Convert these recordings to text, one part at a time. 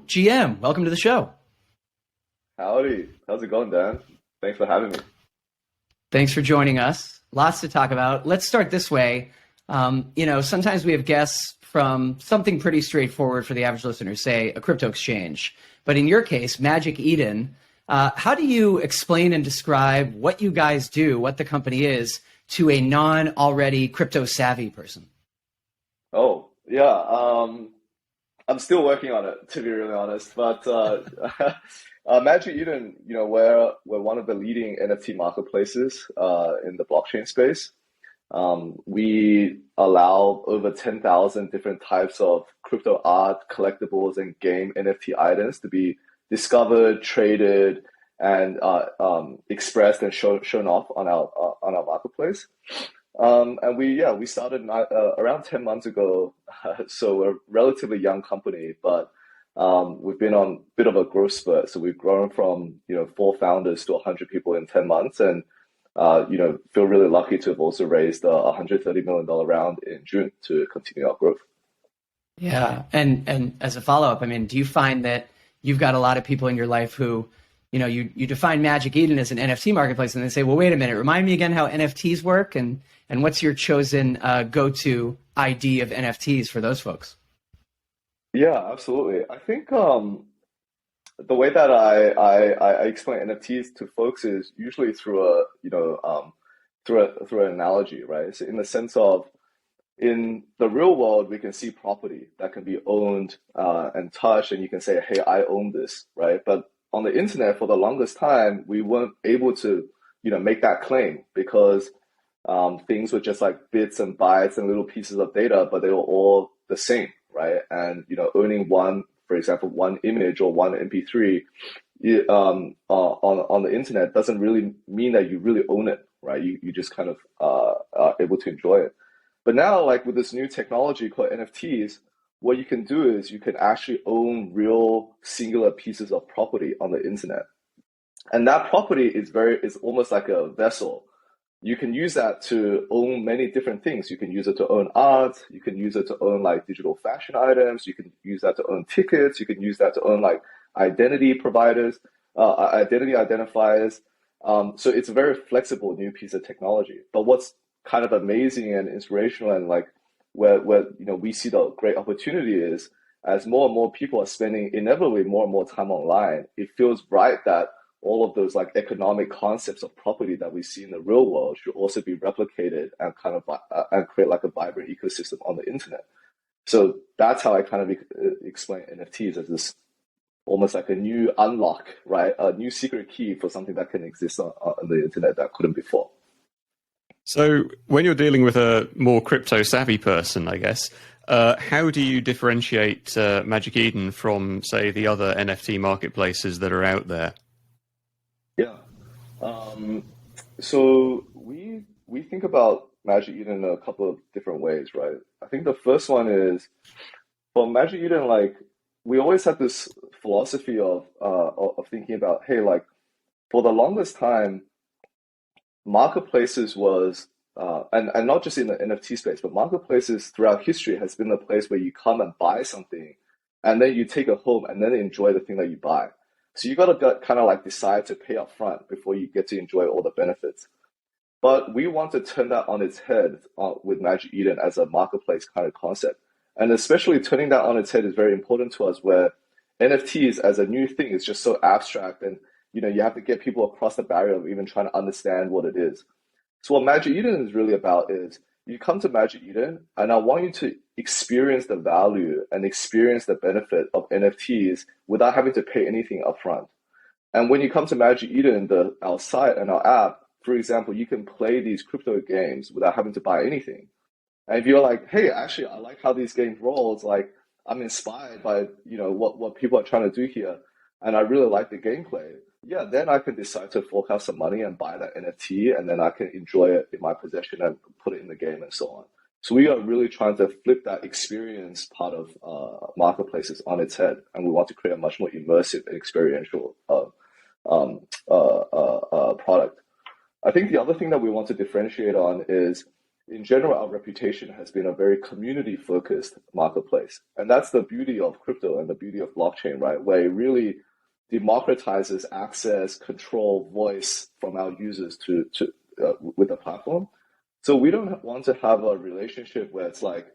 GM, welcome to the show. Howdy. How's it going, Dan? Thanks for having me. Thanks for joining us. Lots to talk about. Let's start this way. Sometimes we have guests from something pretty straightforward for the average listener, say a crypto exchange. But in your case, Magic Eden, how do you explain and describe what you guys do, what the company is, to a non-already crypto savvy person? Oh, yeah. I'm still working on it, to be really honest. But Magic Eden, we're one of the leading NFT marketplaces in the blockchain space. We allow over 10,000 different types of crypto art, collectibles, and game NFT items to be discovered, traded, and expressed and shown off on our marketplace. And we started around 10 months ago, so we're a relatively young company, but we've been on a bit of a growth spurt. So we've grown from 4 founders to 100 people in 10 months, and feel really lucky to have also raised a $130 million round in June to continue our growth. Yeah, and as a follow-up, I mean, do you find that you've got a lot of people in your life who, you define Magic Eden as an NFT marketplace, and they say, well, wait a minute, remind me again how NFTs work, and what's your chosen go-to ID of NFTs for those folks? Yeah, absolutely. I think the way that I explain NFTs to folks is usually through an analogy, right? So in the sense of, in the real world, we can see property that can be owned and touched, and you can say, hey, I own this, right? But on the internet, for the longest time, we weren't able to make that claim because things were just like bits and bytes and little pieces of data, but they were all the same, right? And owning for example, one image or one MP3 on the internet doesn't really mean that you really own it, right? You just kind of are able to enjoy it. But now, like with this new technology called NFTs, what you can do is you can actually own real singular pieces of property on the internet. And that property is almost like a vessel. You can use that to own many different things. You can use it to own art. You can use it to own like digital fashion items. You can use that to own tickets. You can use that to own like identity providers, identity identifiers. So it's a very flexible new piece of technology. But what's kind of amazing and inspirational, and like where we see the great opportunity is, as more and more people are spending inevitably more and more time online, it feels right that all of those like economic concepts of property that we see in the real world should also be replicated and kind of and create like a vibrant ecosystem on the internet. So that's how I kind of explain NFTs as this almost like a new unlock, right? A new secret key for something that can exist on the internet that couldn't before. So when you're dealing with a more crypto savvy person, I guess, how do you differentiate Magic Eden from, say, the other NFT marketplaces that are out there? Yeah. So we think about Magic Eden in a couple of different ways, right? I think the first one is, for Magic Eden, like we always had this philosophy of thinking about, hey, like for the longest time, marketplaces was and not just in the NFT space, but marketplaces throughout history has been the place where you come and buy something, and then you take it home and then enjoy the thing that you buy. So you got to kind of like decide to pay up front before you get to enjoy all the benefits. But we want to turn that on its head with Magic Eden as a marketplace kind of concept. And especially turning that on its head is very important to us, where NFTs as a new thing is just so abstract, and you have to get people across the barrier of even trying to understand what it is. So what Magic Eden is really about is, you come to Magic Eden and I want you to experience the value and experience the benefit of NFTs without having to pay anything upfront. And when you come to Magic Eden, our site and our app, for example, you can play these crypto games without having to buy anything. And if you're like, hey, actually, I like how these games rolls, like I'm inspired by what people are trying to do here, and I really like the gameplay, yeah, then I can decide to fork out some money and buy that NFT, and then I can enjoy it in my possession and put it in the game and so on. So we are really trying to flip that experience part of marketplaces on its head, and we want to create a much more immersive and experiential product. I think the other thing that we want to differentiate on is in general, our reputation has been a very community-focused marketplace. And that's the beauty of crypto and the beauty of blockchain, right? Where it really democratizes access, control, voice from our users with the platform. So we don't want to have a relationship where it's like,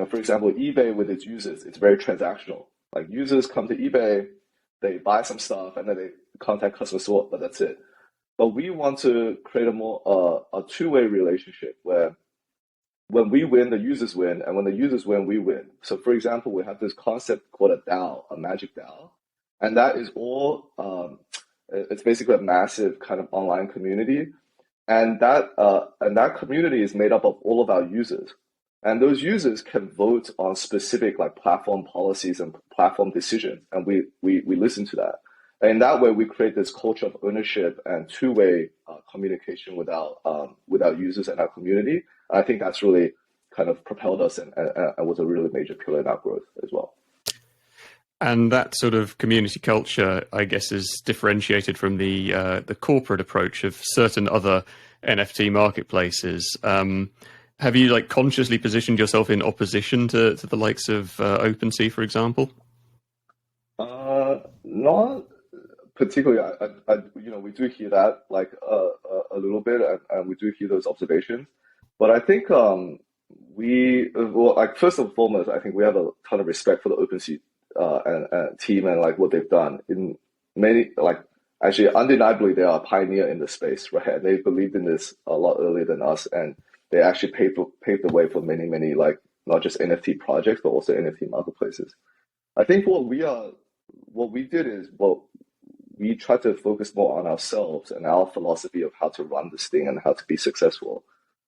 for example, eBay with its users, it's very transactional. Like users come to eBay, they buy some stuff, and then they contact customer support, but that's it. But we want to create a two-way relationship where when we win, the users win, and when the users win, we win. So for example, we have this concept called a DAO, a magic DAO, and that is all, it's basically a massive kind of online community. And that community is made up of all of our users. And those users can vote on specific like platform policies and platform decisions. And we listen to that. And in that way, we create this culture of ownership and two-way communication with our users and our community. And I think that's really kind of propelled us and was a really major pillar in our growth as well. And that sort of community culture, I guess, is differentiated from the corporate approach of certain other NFT marketplaces. Have you like consciously positioned yourself in opposition to the likes of OpenSea, for example? Not particularly. We do hear that like a little bit, and we do hear those observations. But I think first and foremost, I think we have a ton of respect for the OpenSea and team and like what they've done in many, like actually undeniably they are a pioneer in the space, right? And they believed in this a lot earlier than us, and they actually paved the way for many like not just NFT projects but also NFT marketplaces. I think what we did is we tried to focus more on ourselves and our philosophy of how to run this thing and how to be successful.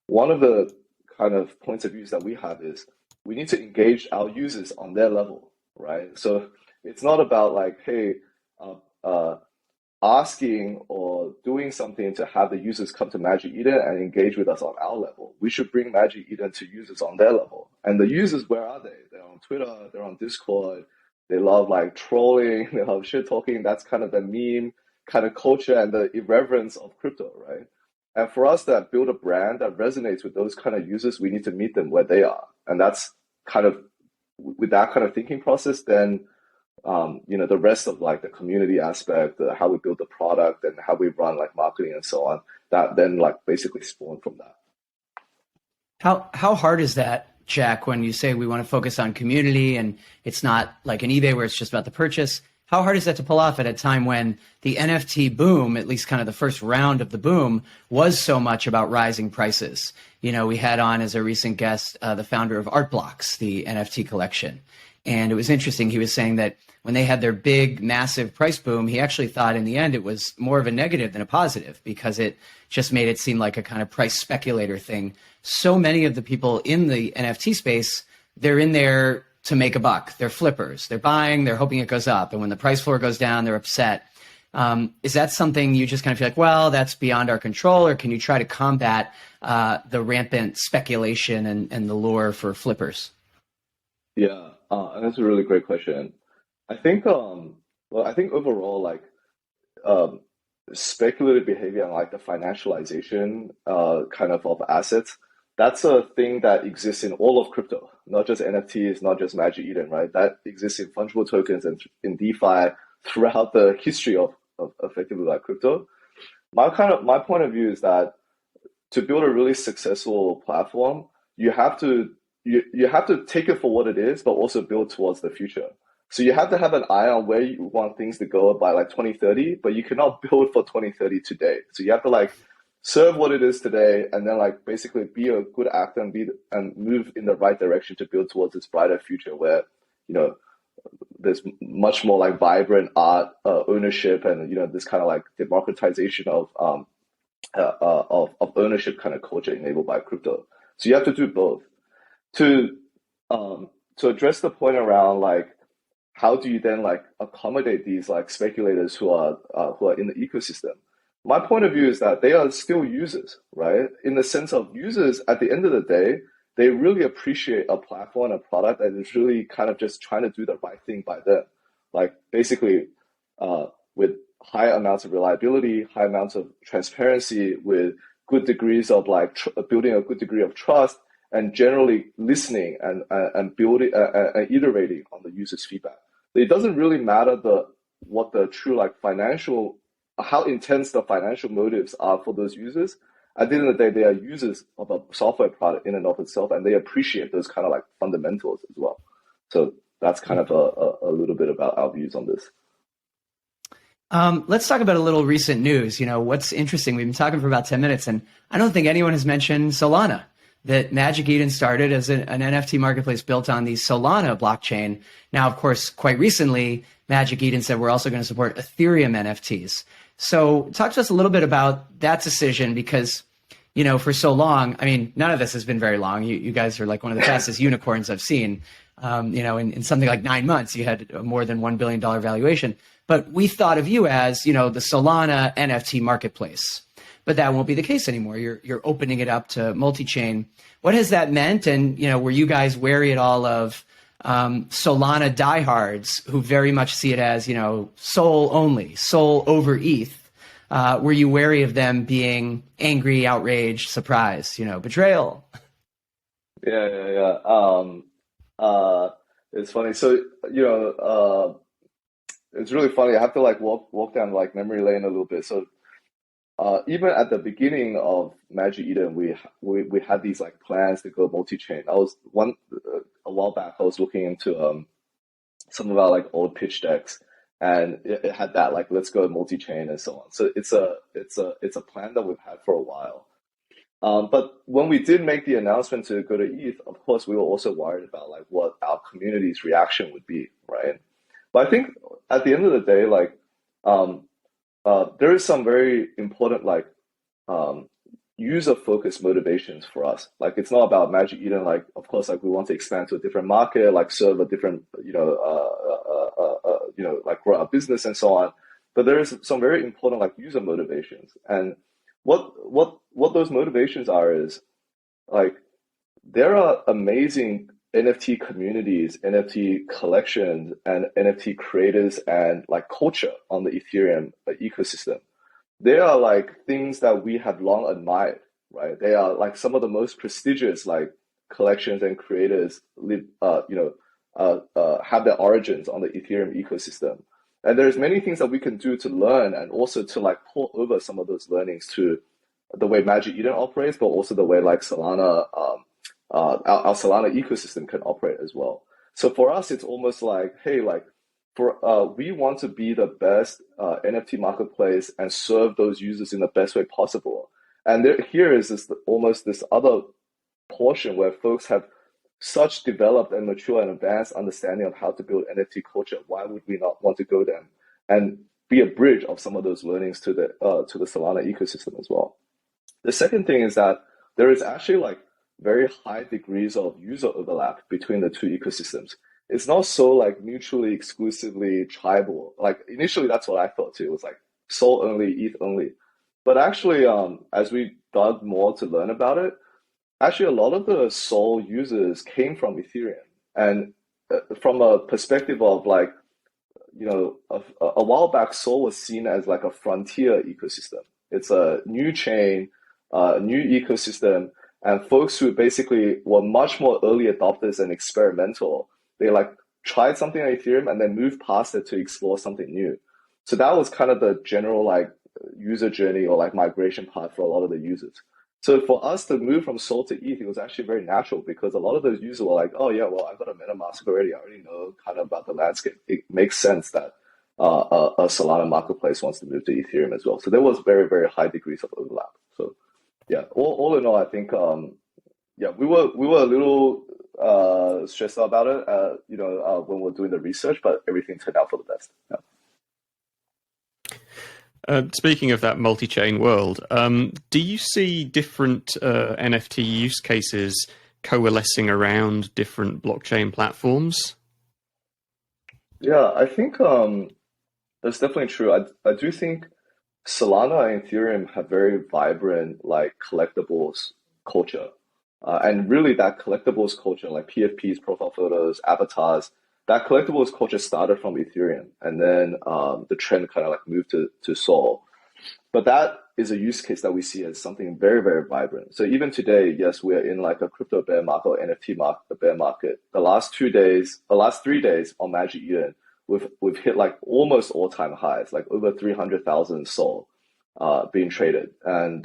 One of the kind of points of views that we have is we need to engage our users on their level. Right, so it's not about like, hey, asking or doing something to have the users come to Magic Eden and engage with us on our level. We should bring Magic Eden to users on their level. And the users, where are they? They're on Twitter, they're on Discord. They love like trolling, they love shit talking. That's kind of the meme kind of culture and the irreverence of crypto, right? And for us to build a brand that resonates with those kind of users, we need to meet them where they are, and that's kind of. With that kind of thinking process, then the rest of like the community aspect, how we build the product and how we run like marketing and so on, that then like basically spawned from that. How hard is that, Jack, when you say we want to focus on community and it's not like an eBay where it's just about the purchase? How hard is that to pull off at a time when the NFT boom, at least kind of the first round of the boom, was so much about rising prices? We had on as a recent guest the founder of Art Blocks, the NFT collection. And it was interesting. He was saying that when they had their big, massive price boom, he actually thought in the end it was more of a negative than a positive because it just made it seem like a kind of price speculator thing. So many of the people in the NFT space, they're in there to make a buck. They're flippers. They're buying, they're hoping it goes up. And when the price floor goes down, they're upset. Is that something you just kind of feel like, well, that's beyond our control? Or can you try to combat the rampant speculation and the lure for flippers? Yeah, and that's a really great question. I think, I think overall, like speculative behavior and like the financialization kind of assets, that's a thing that exists in all of crypto, not just NFTs, not just Magic Eden, right? That exists in fungible tokens and in DeFi throughout the history of effectively like crypto. My point of view is that to build a really successful platform, you have to take it for what it is, but also build towards the future. So you have to have an eye on where you want things to go by like 2030, but you cannot build for 2030 today. So you have to like serve what it is today, and then like basically be a good actor and move in the right direction to build towards this brighter future where there's much more like vibrant art ownership and this kind of like democratization of ownership kind of culture enabled by crypto. So you have to do both. To address the point around like how do you then like accommodate these like speculators who are in the ecosystem? My point of view is that they are still users, right? In the sense of users, at the end of the day, they really appreciate a platform, a product that is really kind of just trying to do the right thing by them. Like basically with high amounts of reliability, high amounts of transparency, with good degrees of like building a good degree of trust, and generally listening and building and iterating on the user's feedback. It doesn't really matter what the true like financial, how intense the financial motives are for those users. At the end of the day, they are users of a software product in and of itself, and they appreciate those kind of like fundamentals as well. So that's kind of a little bit about our views on this. Let's talk about a little recent news. What's interesting, we've been talking for about 10 minutes, and I don't think anyone has mentioned Solana, that Magic Eden started as an NFT marketplace built on the Solana blockchain. Now, of course, quite recently, Magic Eden said we're also going to support Ethereum NFTs. So talk to us a little bit about that decision, because, for so long, I mean, none of this has been very long. You guys are like one of the fastest unicorns I've seen. In something like 9 months, you had a more than $1 billion valuation. But we thought of you as, the Solana NFT marketplace. But that won't be the case anymore. You're opening it up to multi-chain. What has that meant? And, were you guys wary at all of Solana diehards who very much see it as, Sol only, Sol over ETH? Were you wary of them being angry, outraged, surprised, betrayal? Yeah. It's funny. So, it's really funny. I have to like walk down like memory lane a little bit. So, even at the beginning of Magic Eden, we had these like plans to go multi-chain. I was a while back. I was looking into some of our like old pitch decks, and it had that like let's go multi-chain and so on. So it's a plan that we've had for a while. But when we did make the announcement to go to ETH, of course, we were also worried about like what our community's reaction would be, right? But I think at the end of the day, like there is some very important like user-focused motivations for us. Like it's not about Magic Eden. Like of course, like we want to expand to a different market, like serve a different like grow our business and so on. But there is some very important like user motivations, and what those motivations are is like there are amazing NFT communities, NFT collections, and NFT creators and like culture on the Ethereum ecosystem. They are like things that we have long admired, right? They are like some of the most prestigious like collections and creators live, have their origins on the Ethereum ecosystem. And there's many things that we can do to learn and also to like pull over some of those learnings to the way Magic Eden operates, but also the way like Solana, our Solana ecosystem can operate as well. So for us, it's almost like, hey, like we want to be the best NFT marketplace and serve those users in the best way possible. And here is almost this other portion where folks have such developed and mature and advanced understanding of how to build NFT culture. Why would we not want to go there and be a bridge of some of those learnings to the Solana ecosystem as well? The second thing is that there is actually like very high degrees of user overlap between the two ecosystems. It's not so like mutually exclusively tribal. Like initially, that's what I thought too. It was like Sol only, ETH only. But actually, as we dug more to learn about it, actually a lot of the Sol users came from Ethereum. And from a perspective of like, a while back, Sol was seen as like a frontier ecosystem. It's a new chain, new ecosystem, and folks who basically were much more early adopters and experimental, they like tried something on Ethereum and then moved past it to explore something new. So that was kind of the general like user journey or like migration path for a lot of the users. So for us to move from Sol to ETH, it was actually very natural because a lot of those users were like, oh yeah, well, I've got a MetaMask already. I already know kind of about the landscape. It makes sense that a Solana marketplace wants to move to Ethereum as well. So there was very, very high degrees of overlap. So yeah, all in all, I think, we were a little stressed out about it, when we were doing the research, but everything turned out for the best. Yeah. Speaking of that multi-chain world, do you see different NFT use cases coalescing around different blockchain platforms? Yeah, I think that's definitely true. I do think Solana and Ethereum have very vibrant like collectibles culture. And really that collectibles culture, like PFPs, profile photos, avatars, that collectibles culture started from Ethereum, and then the trend kind of like moved to Sol. But that is a use case that we see as something very, very vibrant. So even today, yes, we are in like a crypto bear market or NFT market, bear market. The last 3 days on Magic Eden, we've hit like almost all-time highs, like over 300,000 SOL being traded, and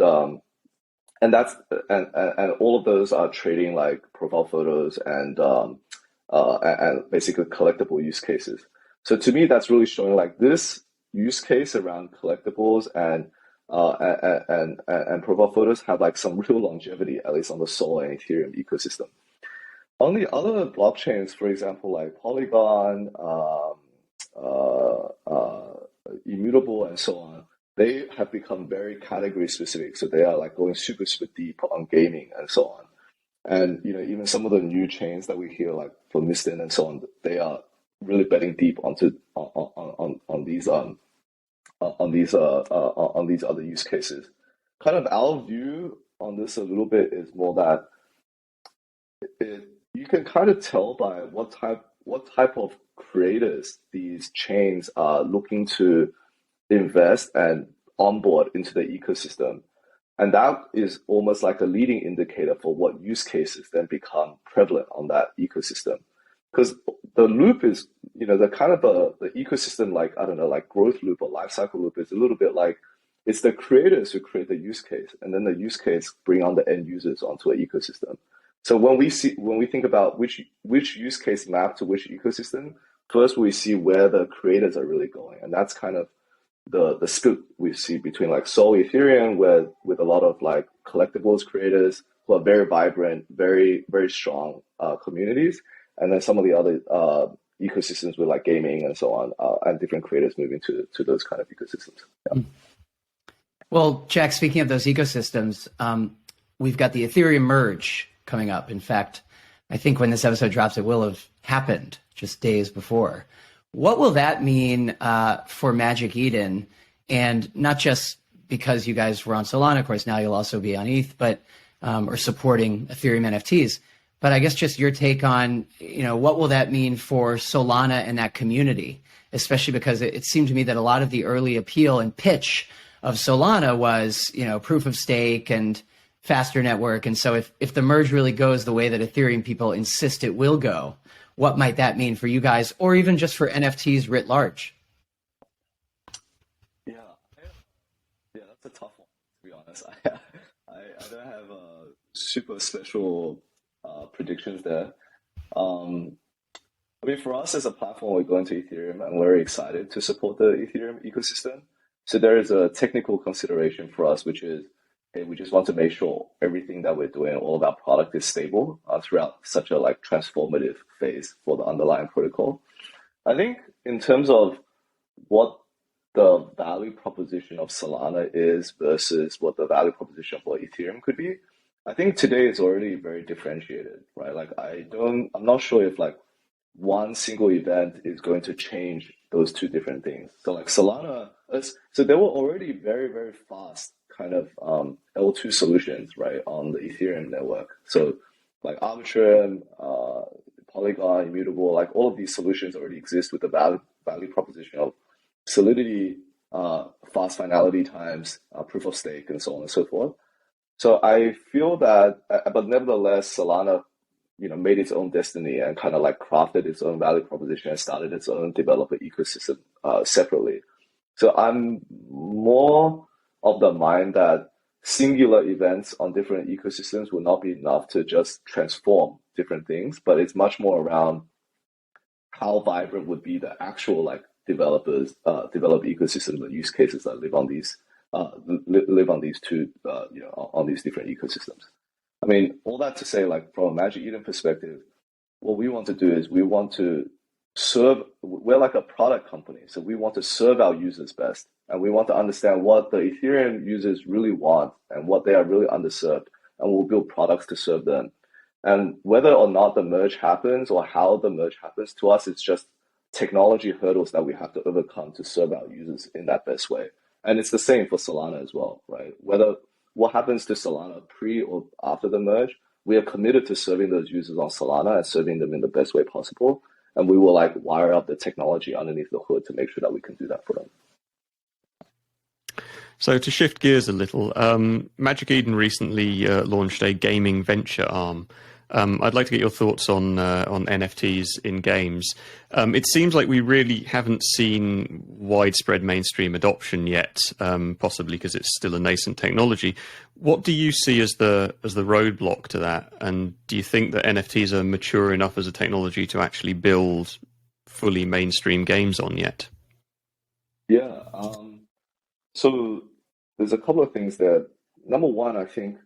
that's and all of those are trading like profile photos and basically collectible use cases. So to me, that's really showing like this use case around collectibles and profile photos have like some real longevity, at least on the Sol and Ethereum ecosystem. On the other blockchains, for example, like Polygon, Immutable, and so on, they have become very category specific. So they are like going super, super deep on gaming and so on. And even some of the new chains that we hear, like from Mistin and so on, they are really betting deep onto on these other use cases. Kind of our view on this a little bit is more that you can kind of tell by what type of creators these chains are looking to invest and onboard into the ecosystem. And that is almost like a leading indicator for what use cases then become prevalent on that ecosystem. Because the loop is, the kind of the ecosystem, like, I don't know, like growth loop or life cycle loop is a little bit like it's the creators who create the use case, and then the use case bring on the end users onto an ecosystem. So when we think about which use case map to which ecosystem, first we see where the creators are really going, and that's kind of the split we see between like Sol Ethereum, where with a lot of like collectibles creators who are very vibrant, very, very strong communities, and then some of the other ecosystems with like gaming and so on, and different creators moving to those kind of ecosystems. Yeah. Well, Jack, speaking of those ecosystems, we've got the Ethereum merge coming up. In fact, I think when this episode drops, it will have happened just days before. What will that mean for Magic Eden? And not just because you guys were on Solana, of course, now you'll also be on ETH, but or supporting Ethereum NFTs. But I guess just your take on, what will that mean for Solana and that community, especially because it seemed to me that a lot of the early appeal and pitch of Solana was, proof of stake and faster network. And so if the merge really goes the way that Ethereum people insist it will go, what might that mean for you guys, or even just for NFTs writ large? Yeah, that's a tough one, to be honest. I don't have super special predictions there. For us as a platform, we're going to Ethereum and we're very excited to support the Ethereum ecosystem. So there is a technical consideration for us, which is, hey, we just want to make sure everything that we're doing, all of our product is stable throughout such a like transformative phase for the underlying protocol. I think in terms of what the value proposition of Solana is versus what the value proposition for Ethereum could be, I think today is already very differentiated, right? Like I'm not sure if like one single event is going to change those two different things. So like Solana, so there were already very, very fast kind of L2 solutions, right, on the Ethereum network. So like Arbitrum, Polygon, Immutable, like all of these solutions already exist with the value proposition of solidity, fast finality times, proof of stake, and so on and so forth. So I feel that, but nevertheless, Solana, made its own destiny and kind of like crafted its own value proposition and started its own developer ecosystem separately. So I'm more of the mind that singular events on different ecosystems will not be enough to just transform different things, but it's much more around how vibrant would be the actual like developers, develop ecosystems and use cases that live on these on these different ecosystems. I mean, all that to say, like from a Magic Eden perspective, what we want to do is we want to we're like a product company. So we want to serve our users best. And we want to understand what the Ethereum users really want and what they are really underserved. And we'll build products to serve them. And whether or not the merge happens or how the merge happens, to us, it's just technology hurdles that we have to overcome to serve our users in that best way. And it's the same for Solana as well, right? Whether what happens to Solana pre or after the merge, we are committed to serving those users on Solana and serving them in the best way possible. And we will like wire up the technology underneath the hood to make sure that we can do that for them. So to shift gears a little, Magic Eden recently launched a gaming venture arm. I'd like to get your thoughts on NFTs in games. It seems like we really haven't seen widespread mainstream adoption yet, possibly because it's still a nascent technology. What do you see as the roadblock to that? And do you think that NFTs are mature enough as a technology to actually build fully mainstream games on yet? Yeah. So there's a couple of things there. Number one, I think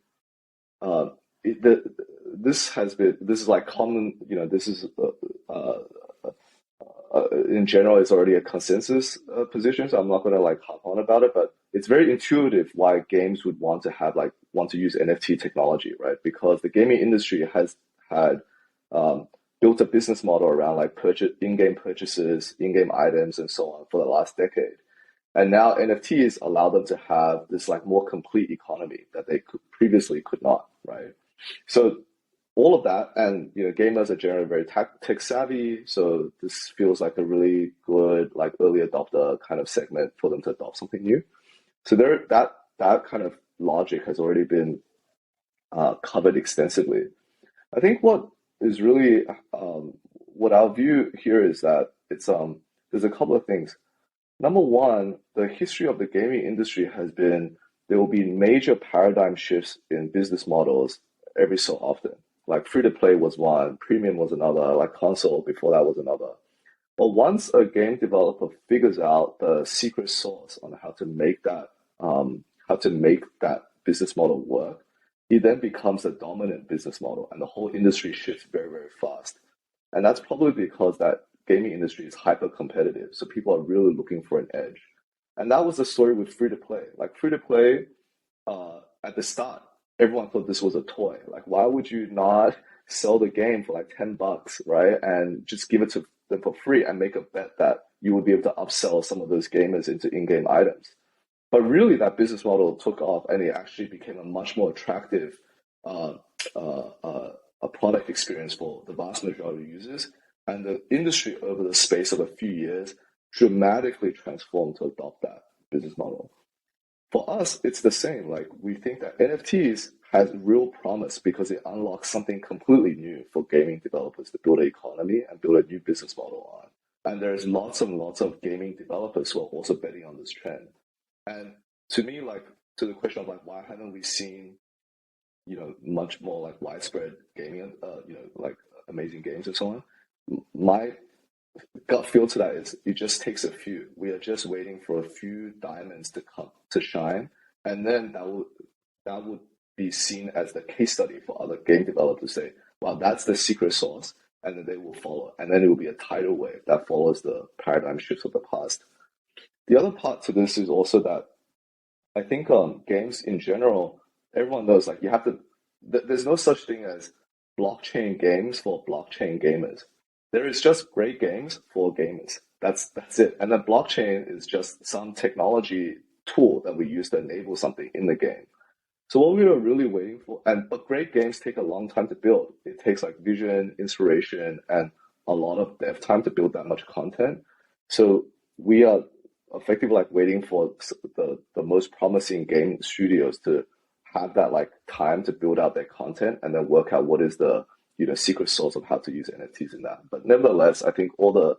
uh, this is like common. This is in general, it's already a consensus position. So I'm not going to like hop on about it, but it's very intuitive why games would want to use NFT technology, right? Because the gaming industry has had built a business model around like in-game purchases, in-game items, and so on for the last decade. And now NFTs allow them to have this like more complete economy that they previously could not, right? So all of that, and gamers are generally very tech savvy, so this feels like a really good like early adopter kind of segment for them to adopt something new. So that kind of logic has already been covered extensively. I think what is really what our view here is that there's a couple of things. Number one, the history of the gaming industry has been there will be major paradigm shifts in business models every so often. Like free to play was one, premium was another, like console before that was another. But once a game developer figures out the secret sauce on how to make that business model work, it then becomes a dominant business model, and the whole industry shifts very, very fast. And that's probably because that gaming industry is hyper competitive. So people are really looking for an edge. And that was the story with free to play. Like free to play, at the start, everyone thought this was a toy. Like, why would you not sell the game for like $10, right? And just give it to them for free and make a bet that you would be able to upsell some of those gamers into in-game items. But really, that business model took off, and it actually became a much more attractive uh, a product experience for the vast majority of users. And the industry, over the space of a few years, dramatically transformed to adopt that business model. For us, it's the same. Like, we think that NFTs has real promise because it unlocks something completely new for gaming developers to build an economy and build a new business model on. And there's lots and lots of gaming developers who are also betting on this trend. And to me, like, to the question of like, why haven't we seen, much more like widespread gaming, like amazing games and so on? My gut feel to that is it just takes a few. We are just waiting for a few diamonds to come to shine, and then that would be seen as the case study for other game developers to say, "Wow, that's the secret sauce," and then they will follow, and then it will be a tidal wave that follows the paradigm shifts of the past. The other part to this is also that I think games in general, everyone knows like you have to. There's no such thing as blockchain games for blockchain gamers. There is just great games for gamers. That's it. And then blockchain is just some technology tool that we use to enable something in the game. So what we were really waiting for, but great games take a long time to build. It takes like vision, inspiration, and a lot of dev time to build that much content. So we are effectively like waiting for the most promising game studios to have that like time to build out their content and then work out what is the secret sauce of how to use NFTs in that. But nevertheless, I think all the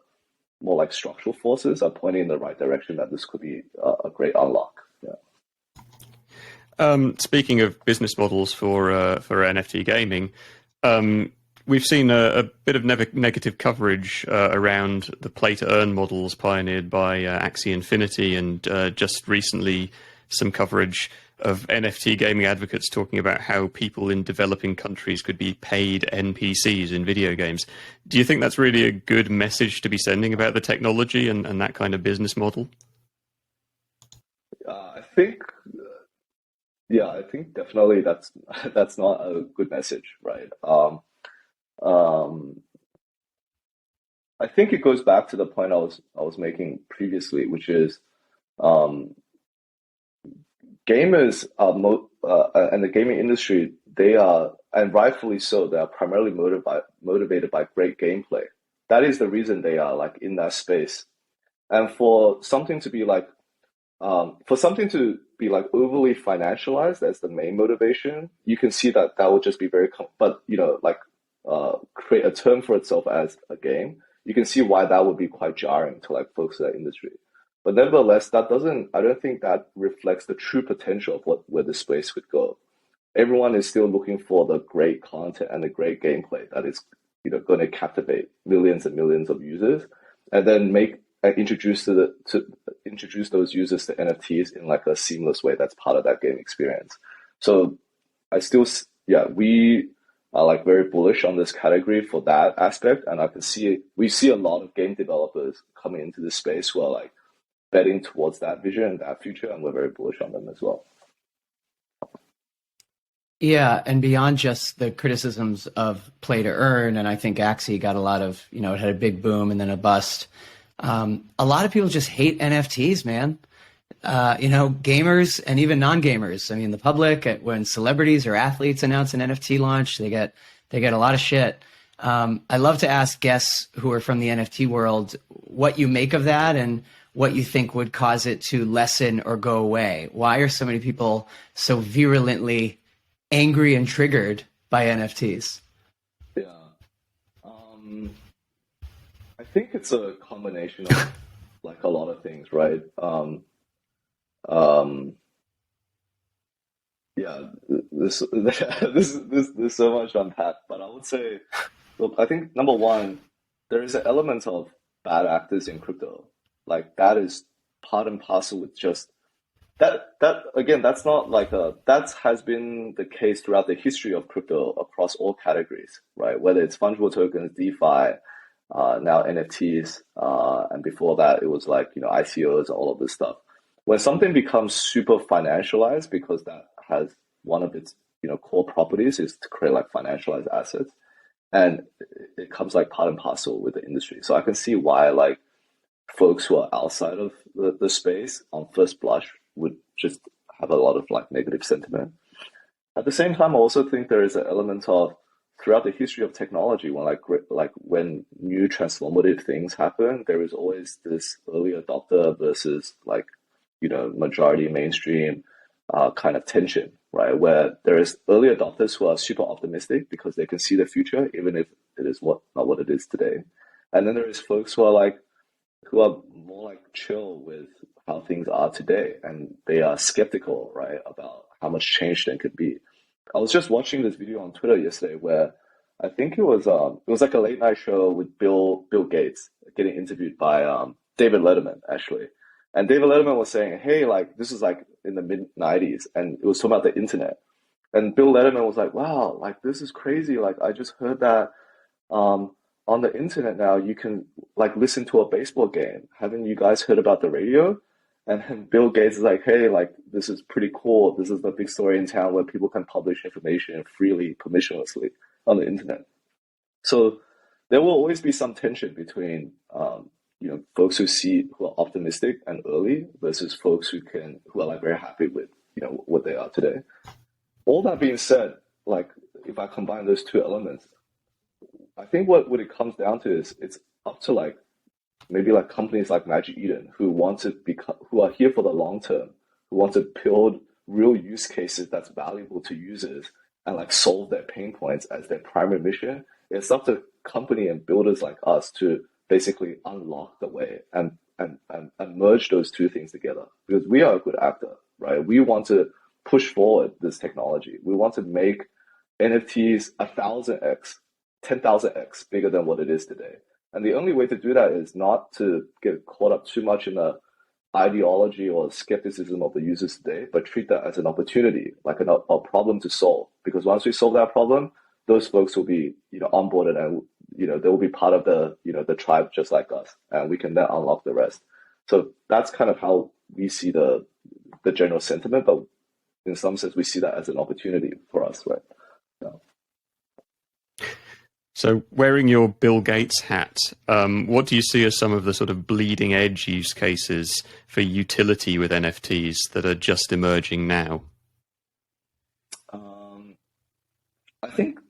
more like structural forces are pointing in the right direction that this could be a great unlock. Yeah. Speaking of business models for NFT gaming, we've seen a bit of negative coverage around the play to earn models pioneered by Axie Infinity, and just recently some coverage of NFT gaming advocates talking about how people in developing countries could be paid NPCs in video games. Do you think that's really a good message to be sending about the technology and that kind of business model? I think, I think definitely that's not a good message, right? I think it goes back to the point I was making previously, which is gamers are and the gaming industry, they are, and rightfully so, they are primarily motivated by great gameplay. That is the reason they are like in that space. And for something to be like For something to be like overly financialized as the main motivation, you can see that that would just be very, but like create a term for itself as a game. You can see why that would be quite jarring to like folks in that industry. But nevertheless, that doesn't. I don't think that reflects the true potential of where the space could go. Everyone is still looking for the great content and the great gameplay that is going to captivate millions and millions of users, and then make introduce to introduce those users to NFTs in like a seamless way that's part of that game experience. So I still yeah, we are like very bullish on this category for that aspect, and we see a lot of game developers coming into this space who are like betting towards that vision and that future, and we're very bullish on them as well. Yeah, and beyond just the criticisms of play to earn, and I think Axie got a lot of, it had a big boom and then a bust. A lot of people just hate NFTs, man. Gamers and even non-gamers. I mean, the public, when celebrities or athletes announce an NFT launch, they get a lot of shit. I love to ask guests who are from the NFT world what you make of that and what you think would cause it to lessen or go away. Why are so many people so virulently angry and triggered by NFTs? Yeah. I think it's a combination of like a lot of things, right? Yeah, there's so much to unpack, but I would say, look, I think number one, there is an element of bad actors in crypto. Like that is part and parcel with just that again, that's not like that has been the case throughout the history of crypto across all categories, right? Whether it's fungible tokens, DeFi, now NFTs, and before that it was like ICOs, all of this stuff. When something becomes super financialized, because that has one of its core properties is to create like financialized assets, and it comes like part and parcel with the industry. So I can see why like folks who are outside of the space on first blush would just have a lot of like negative sentiment. At the same time, I also think there is an element of throughout the history of technology, when when new transformative things happen, there is always this early adopter versus like majority mainstream kind of tension, right? Where there is early adopters who are super optimistic because they can see the future, even if it is not what it is today. And then there is folks who are more like chill with how things are today, and they are skeptical, right, about how much change there could be. I was just watching this video on Twitter yesterday where I think it was like a late night show with Bill Gates getting interviewed by David Letterman actually. And David Letterman was saying, hey, like this is like in the mid-90s, and it was talking about the internet. And Bill Letterman was like, wow, like this is crazy. Like I just heard that on the internet now you can like listen to a baseball game. Haven't you guys heard about the radio? And then Bill Gates is like, hey, like this is pretty cool. This is the big story in town where people can publish information freely, permissionlessly on the internet. So there will always be some tension between folks who are optimistic and early versus folks who are like very happy with what they are today. All that being said, like if I combine those two elements, I think what it comes down to is it's up to like maybe like companies like Magic Eden who are here for the long term, who want to build real use cases that's valuable to users and like solve their pain points as their primary mission. It's up to company and builders like us to basically unlock the way and merge those two things together, because we are a good actor, right? We want to push forward this technology. We want to make NFTs 1,000x, 10,000x bigger than what it is today. And the only way to do that is not to get caught up too much in the ideology or skepticism of the users today, but treat that as an opportunity, like a problem to solve. Because once we solve that problem, those folks will be onboarded, and they will be part of the tribe just like us, and we can then unlock the rest. So that's kind of how we see the general sentiment, but in some sense we see that as an opportunity for us, right? So wearing your Bill Gates hat, what do you see as some of the sort of bleeding edge use cases for utility with NFTs that are just emerging now? I think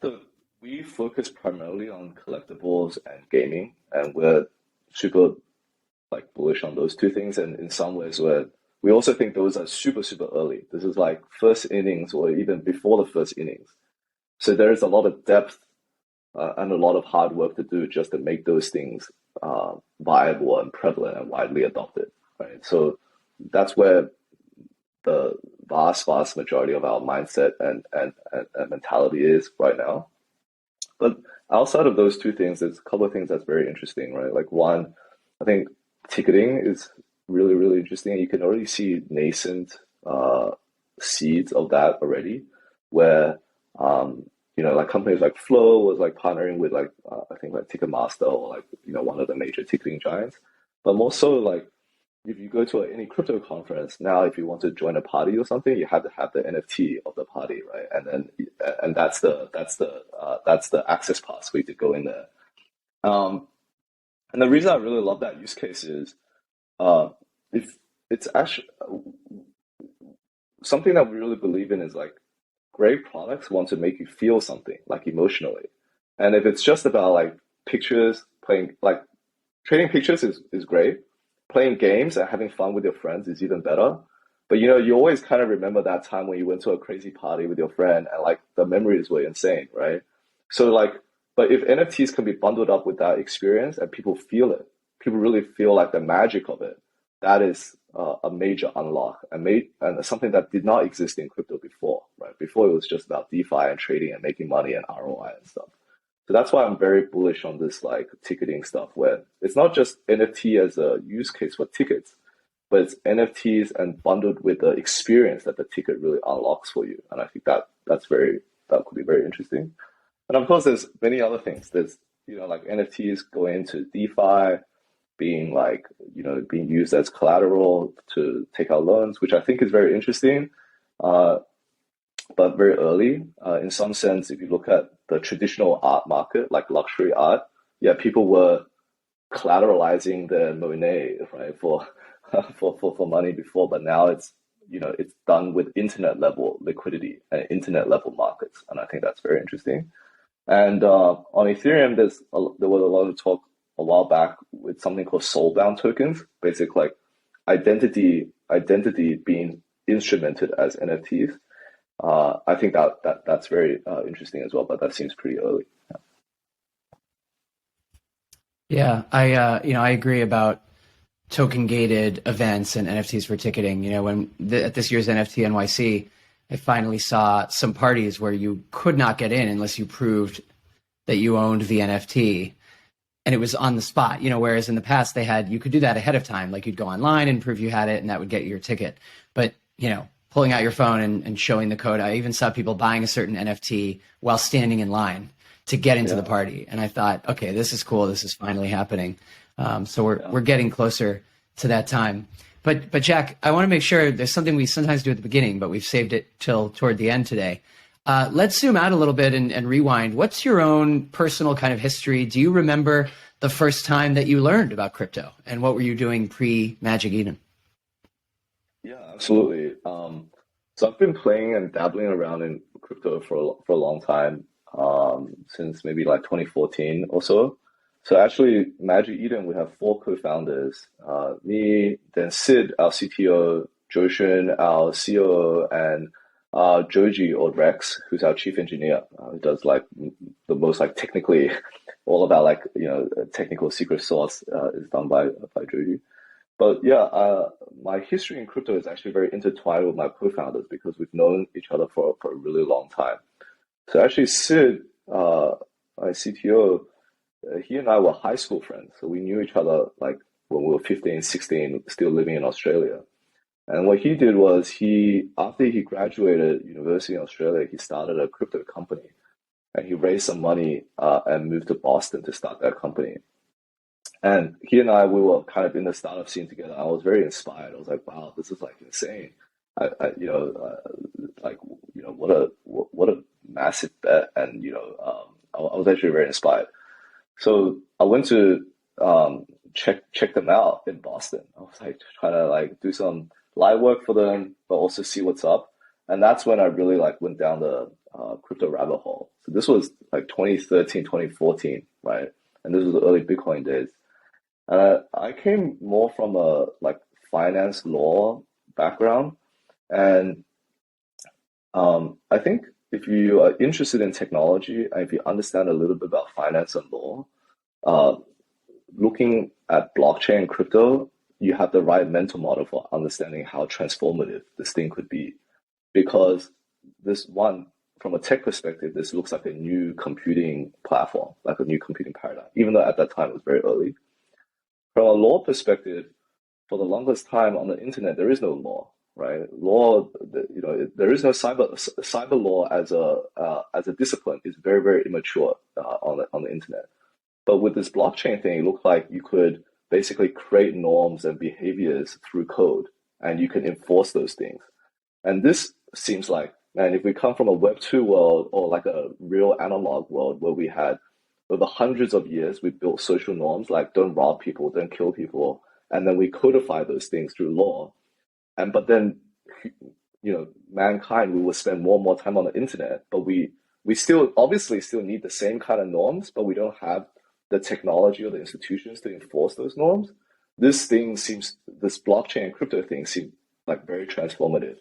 we focus primarily on collectibles and gaming, and we're super like bullish on those two things. And in some ways, we're we also think those are super, super early. This is like first innings or even before the first innings. So there is a lot of depth and a lot of hard work to do just to make those things viable and prevalent and widely adopted, right? So that's where the vast, vast majority of our mindset and mentality is right now. But outside of those two things, there's a couple of things that's very interesting, right? Like one, I think ticketing is really, really interesting. You can already see nascent seeds of that already, where like companies like Flow was like partnering with like I think like Ticketmaster or like one of the major ticketing giants. But more so like if you go to any crypto conference now, if you want to join a party or something, you have to have the NFT of the party, right? And that's the access pass for you to go in there. And the reason I really love that use case is if it's actually something that we really believe in is like great products want to make you feel something like emotionally. And if it's just about like pictures, playing like trading pictures is great. Playing games and having fun with your friends is even better. But you always kind of remember that time when you went to a crazy party with your friend and like the memories were insane, right? So like, but if NFTs can be bundled up with that experience and people feel it, people really feel like the magic of it, that is a major unlock and something that did not exist in crypto before, right? Before it was just about DeFi and trading and making money and ROI and stuff. So that's why I'm very bullish on this like ticketing stuff, where it's not just NFT as a use case for tickets, but it's NFTs and bundled with the experience that the ticket really unlocks for you. And I think that could be very interesting. And of course, there's many other things. There's like NFTs going into DeFi, being like being used as collateral to take out loans, which I think is very interesting. But very early. In some sense, if you look at the traditional art market, like luxury art, yeah, people were collateralizing their Monet, right, for money before, but now it's done with internet level liquidity and internet level markets, and I think that's very interesting. And on Ethereum, there was a lot of talk a while back with something called soulbound tokens, basically like identity being instrumented as NFTs. I think that's very interesting as well, but that seems pretty early. Yeah, I agree about token gated events and NFTs for ticketing. At this year's NFT NYC, I finally saw some parties where you could not get in unless you proved that you owned the NFT, and it was on the spot. Whereas in the past you could do that ahead of time, like you'd go online and prove you had it, and that would get you your ticket. But pulling out your phone and showing the code. I even saw people buying a certain NFT while standing in line to get into the party. And I thought, okay, this is cool. This is finally happening. So we're getting closer to that time. But Jack, I want to make sure there's something we sometimes do at the beginning, but we've saved it till toward the end today. Let's zoom out a little bit and rewind. What's your own personal kind of history? Do you remember the first time that you learned about crypto, and what were you doing pre-Magic Eden? Yeah, absolutely. So I've been playing and dabbling around in crypto for a long time, since maybe like 2014 or so. So actually, Magic Eden, we have 4 co-founders: me, then Sid, our CTO, Joshin, our COO, and Joji or Rex, who's our chief engineer, who does like the most like technically all about like technical secret sauce is done by Joji. But yeah, my history in crypto is actually very intertwined with my co-founders because we've known each other for a really long time. So actually, Sid, my CTO, he and I were high school friends. So we knew each other like when we were 15, 16, still living in Australia. And what he did was after he graduated university in Australia, he started a crypto company, and he raised some money and moved to Boston to start that company. And he and I, we were kind of in the startup scene together. I was very inspired. I was like, wow, this is like insane. What a massive bet. And, I was actually very inspired. So I went to check them out in Boston. I was like trying to like do some live work for them, but also see what's up. And that's when I really like went down the crypto rabbit hole. So this was like 2013, 2014, right? And this was the early Bitcoin days. I came more from a like finance law background. And I think if you are interested in technology and if you understand a little bit about finance and law, looking at blockchain and crypto, you have the right mental model for understanding how transformative this thing could be. Because this one, from a tech perspective, this looks like a new computing platform, like a new computing paradigm, even though at that time it was very early. From a law perspective, for the longest time on the internet, there is no law, right? Law, there is no cyber law as a discipline is very, very immature on the internet. But with this blockchain thing, it looked like you could basically create norms and behaviors through code, and you can enforce those things. And this seems like, man, if we come from a Web 2 world or like a real analog world where we had over hundreds of years, we built social norms like don't rob people, don't kill people, and then we codify those things through law. But then, mankind, we will spend more and more time on the internet, but we still obviously still need the same kind of norms, but we don't have the technology or the institutions to enforce those norms. This blockchain and crypto thing seemed like very transformative.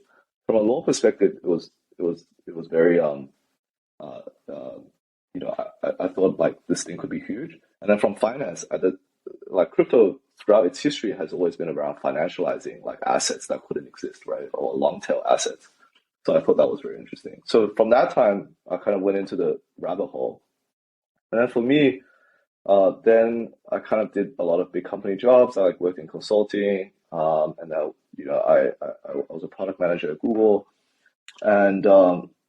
From a law perspective, it was very I thought like this thing could be huge. And then from finance, crypto throughout its history has always been around financializing like assets that couldn't exist, right? Or long tail assets. So I thought that was very interesting. So from that time, I kind of went into the rabbit hole. And then for me, then I kind of did a lot of big company jobs. I worked in consulting, and now I was a product manager at Google, and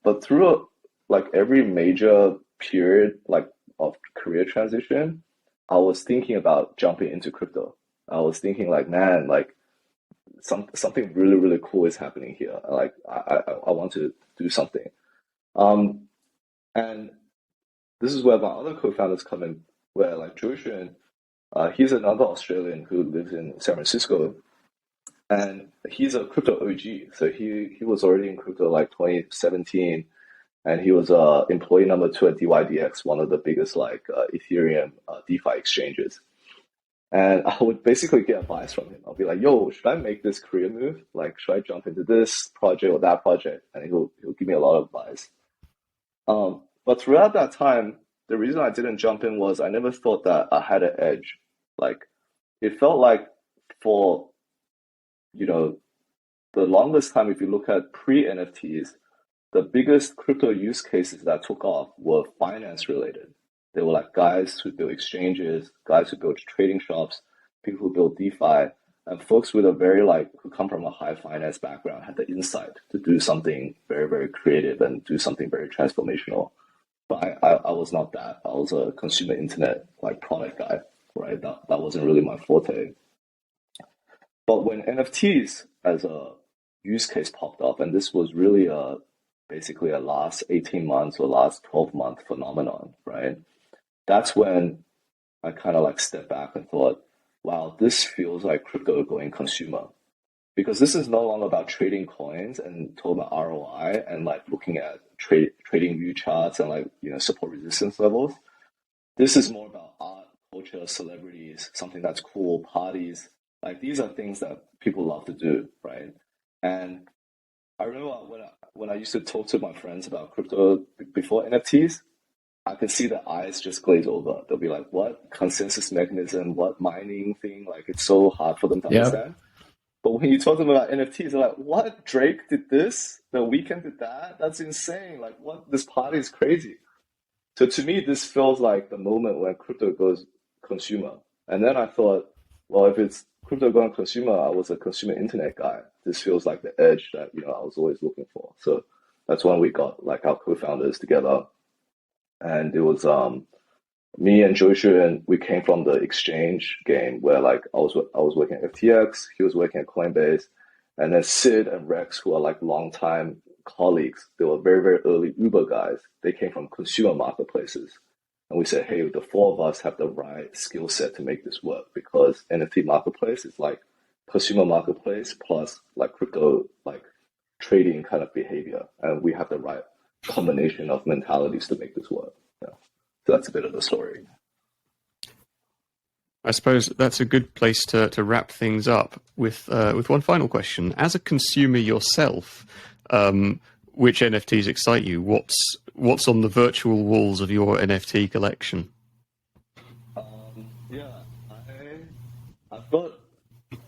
but through like every major period like of career transition, I was thinking about jumping into crypto. I was thinking like, man, like something really really cool is happening here. Like I want to do something, and this is where my other co-founders come in. Where like Joshua, he's another Australian who lives in San Francisco, and he's a crypto OG. So he was already in crypto like 2017, and he was employee number 2 at DYDX, one of the biggest like Ethereum DeFi exchanges. And I would basically get advice from him. I'll be like, "Yo, should I make this career move? Like, should I jump into this project or that project?" And he'll give me a lot of advice. But throughout that time, the reason I didn't jump in was I never thought that I had an edge. Like, it felt like for, the longest time, if you look at pre-NFTs, the biggest crypto use cases that took off were finance related. They were like guys who built exchanges, guys who built trading shops, people who built DeFi, and folks with who come from a high finance background had the insight to do something very, very creative and do something very transformational. But I was not that. I was a consumer internet like product guy, right? That wasn't really my forte. But when NFTs as a use case popped up, and this was really basically a last 18 months or last 12-month phenomenon, right? That's when I kind of like stepped back and thought, wow, this feels like crypto going consumer. Because this is no longer about trading coins and talking about ROI and like looking at trading view charts and like support resistance levels. This is more about art, culture, celebrities, something that's cool, parties. Like these are things that people love to do, right? And I remember when I used to talk to my friends about crypto before NFTs, I could see their eyes just glaze over. They'll be like, "What consensus mechanism? What mining thing?" Like it's so hard for them to understand. But when you talk to them about NFTs, they're like, "What? Drake did this? The Weeknd did that? That's insane! Like, what? This party is crazy." So to me, this feels like the moment when crypto goes consumer. And then I thought, well, if it's crypto going consumer, I was a consumer internet guy. This feels like the edge that I was always looking for. So that's when we got like our co-founders together, and it was me and Joshua, and we came from the exchange game where like I was working at FTX, he was working at Coinbase, and then Sid and Rex, who are like longtime colleagues, they were very, very early Uber guys. They came from consumer marketplaces. And we said, hey, the four of us have the right skill set to make this work because NFT marketplace is like consumer marketplace plus like crypto, like trading kind of behavior. And we have the right combination of mentalities to make this work. So that's a bit of the story. I suppose that's a good place to wrap things up with one final question. As a consumer yourself, which NFTs excite you? What's on the virtual walls of your NFT collection? Yeah, I've got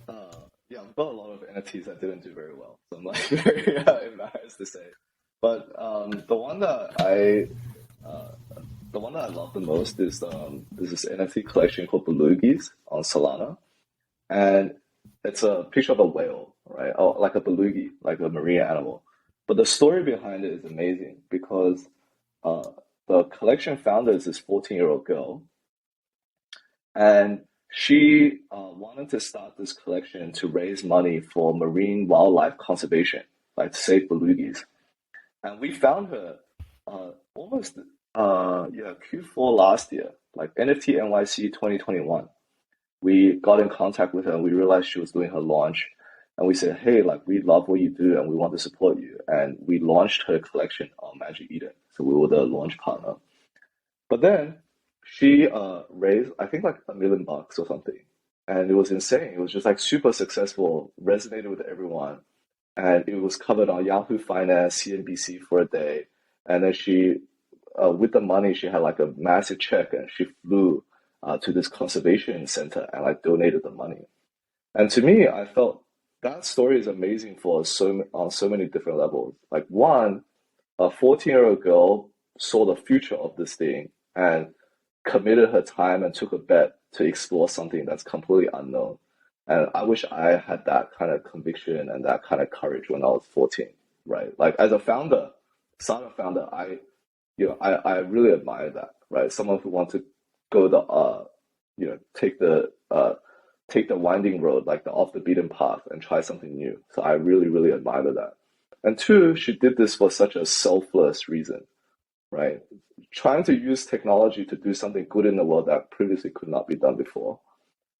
I've got a lot of NFTs that didn't do very well, so I'm like very embarrassed to say. But the one that I love the most is there's this NFT collection called Belugies on Solana, and it's a picture of a whale, right? Or like a belugi, like a marine animal. But the story behind it is amazing because uh, the collection founder is this 14-year-old girl, and she wanted to start this collection to raise money for marine wildlife conservation, like to save belugies. And we found her almost Q4 last year, like NFT NYC 2021. We got in contact with her and we realized she was doing her launch. And we said, hey, like we love what you do and we want to support you. And we launched her collection on Magic Eden. So we were the launch partner. But then she raised, I think like $1 million or something. And it was insane. It was just like super successful, resonated with everyone. And it was covered on Yahoo Finance, CNBC for a day. And then she, with the money, she had like a massive check and she flew to this conservation center and like donated the money. And to me, I felt that story is amazing for on so many different levels. Like one, a 14-year-old girl saw the future of this thing and committed her time and took a bet to explore something that's completely unknown. And I wish I had that kind of conviction and that kind of courage when I was 14, right? Like as a founder, startup founder, I really admire that, right? Someone who wants to go take the winding road, like the off the beaten path and try something new. So I really, really admire that. And two, she did this for such a selfless reason, right? Trying to use technology to do something good in the world that previously could not be done before.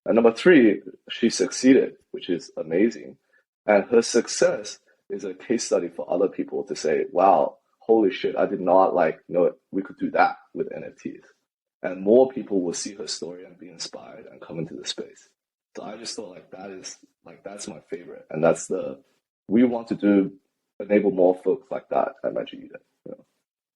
And number three, she succeeded, which is amazing. And her success is a case study for other people to say, wow, holy shit, I did not know we could do that with NFTs. And more people will see her story and be inspired and come into the space. So I just thought that's my favorite. And we want to enable more folks like that at Magic Eden.